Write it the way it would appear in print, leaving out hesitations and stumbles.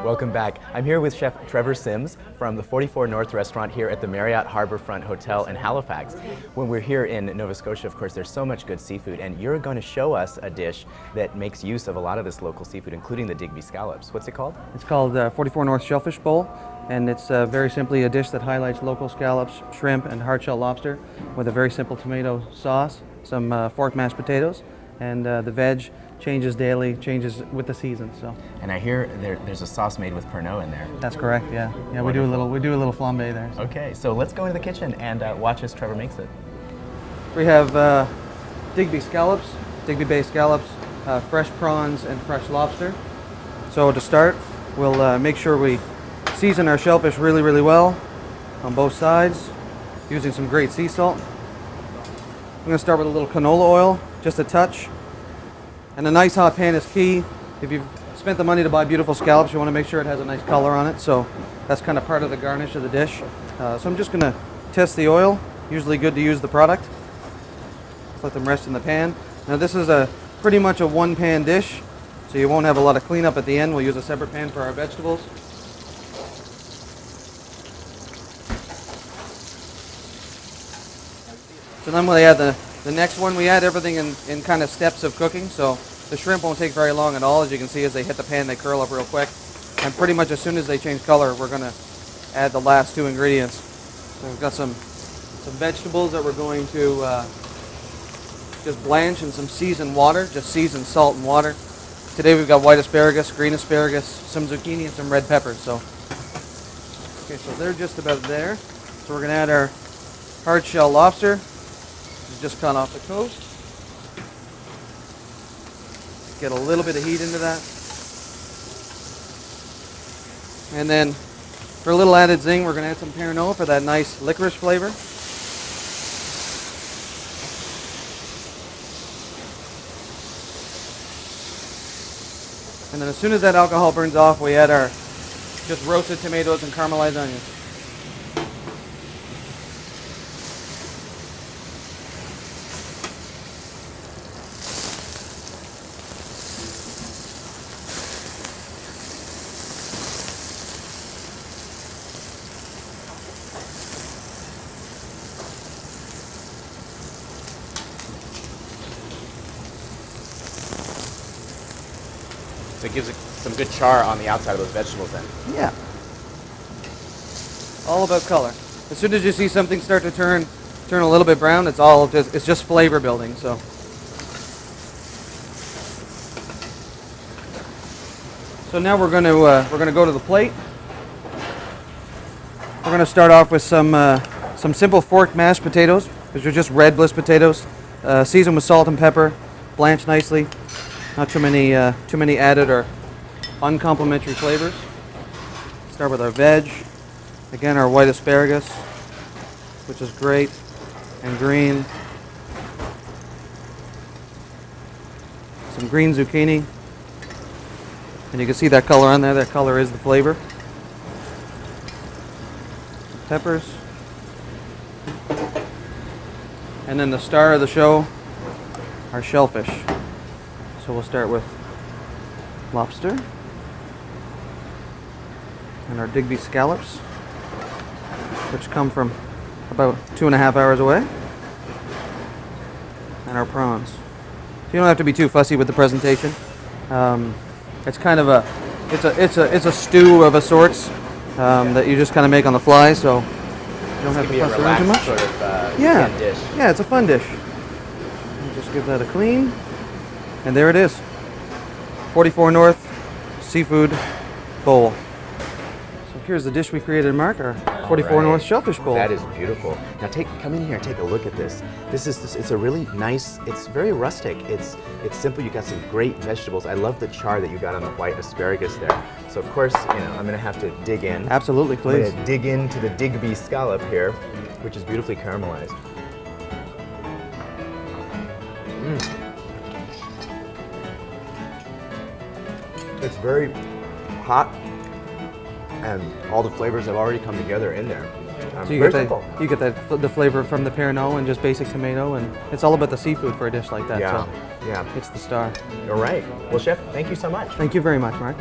Welcome back. I'm here with Chef Trevor Simms from the 44 North restaurant here at the Marriott Harbourfront Hotel in Halifax. When we're here in Nova Scotia, of course, there's so much good seafood, and you're going to show us a dish that makes use of a lot of this local seafood, including the Digby Scallops. What's it called? It's called 44 North Shellfish Bowl, and it's very simply a dish that highlights local scallops, shrimp, and hard-shell lobster with a very simple tomato sauce, some forked mashed potatoes, and the veg changes daily, changes with the season. So. And I hear there's a sauce made with Pernod in there. That's correct. Yeah. Yeah. We do a little flambe there. So. Okay. So let's go into the kitchen and watch as Trevor makes it. We have Digby scallops, Digby scallops, fresh prawns, and fresh lobster. So to start, we'll make sure we season our shellfish really, really well on both sides, using some great sea salt. I'm going to start with a little canola oil, just a touch. And a nice hot pan is key. If you've spent the money to buy beautiful scallops, you want to make sure it has a nice color on it. So that's kind of part of the garnish of the dish. So I'm just going to test the oil. Usually good to use the product. Just let them rest in the pan. Now this is pretty much a one-pan dish, so you won't have a lot of cleanup at the end. We'll use a separate pan for our vegetables. So then when we add the next one, we add everything in kind of steps of cooking. So the shrimp won't take very long at all. As you can see, as they hit the pan, they curl up real quick. And pretty much as soon as they change color, we're going to add the last two ingredients. So we've got some vegetables that we're going to just blanch in some seasoned water, just seasoned salt and water. Today we've got white asparagus, green asparagus, some zucchini, and some red peppers. So, okay, so they're just about there. So we're going to add our hard shell lobster. Just caught off the coast. Get a little bit of heat into that. And then for a little added zing, we're going to add some Pernod for that nice licorice flavor. And then as soon as that alcohol burns off, we add our just roasted tomatoes and caramelized onions. So it gives it some good char on the outside of those vegetables then. Yeah. All about color. As soon as you see something start to turn a little bit brown, it's just flavor building. So. So now we're going to go to the plate. We're going to start off with some simple forked mashed potatoes. These are just red bliss potatoes, seasoned with salt and pepper, blanched nicely. Not too many added or uncomplimentary flavors. Start with our veg. Again, our white asparagus, which is great, and green. Some green zucchini. And you can see that color on there. That color is the flavor. Peppers. And then the star of the show, our shellfish. So we'll start with lobster and our Digby scallops, which come from about 2.5 hours away, and our prawns. So you don't have to be too fussy with the presentation. It's kind of it's a stew of a sorts that you just kind of make on the fly, so you don't have to fuss around too much. Sort of, dish. Yeah, it's a fun dish. I'll just give that a clean. And there it is, 44 North Seafood Bowl. So here's the dish we created, Mark, our 44 North Shellfish Bowl. That is beautiful. Now come in here and take a look at this. It's a really nice, it's very rustic. It's simple. You got some great vegetables. I love the char that you got on the white asparagus there. So of course, I'm going to have to dig in. Absolutely, please. I'm going to dig into the Digby scallop here, which is beautifully caramelized. It's very hot, and all the flavors have already come together in there. So you get the flavor from the Pernod and just basic tomato, and it's all about the seafood for a dish like that. Yeah, so yeah. It's the star. All right. Well, Chef, thank you so much. Thank you very much, Mark.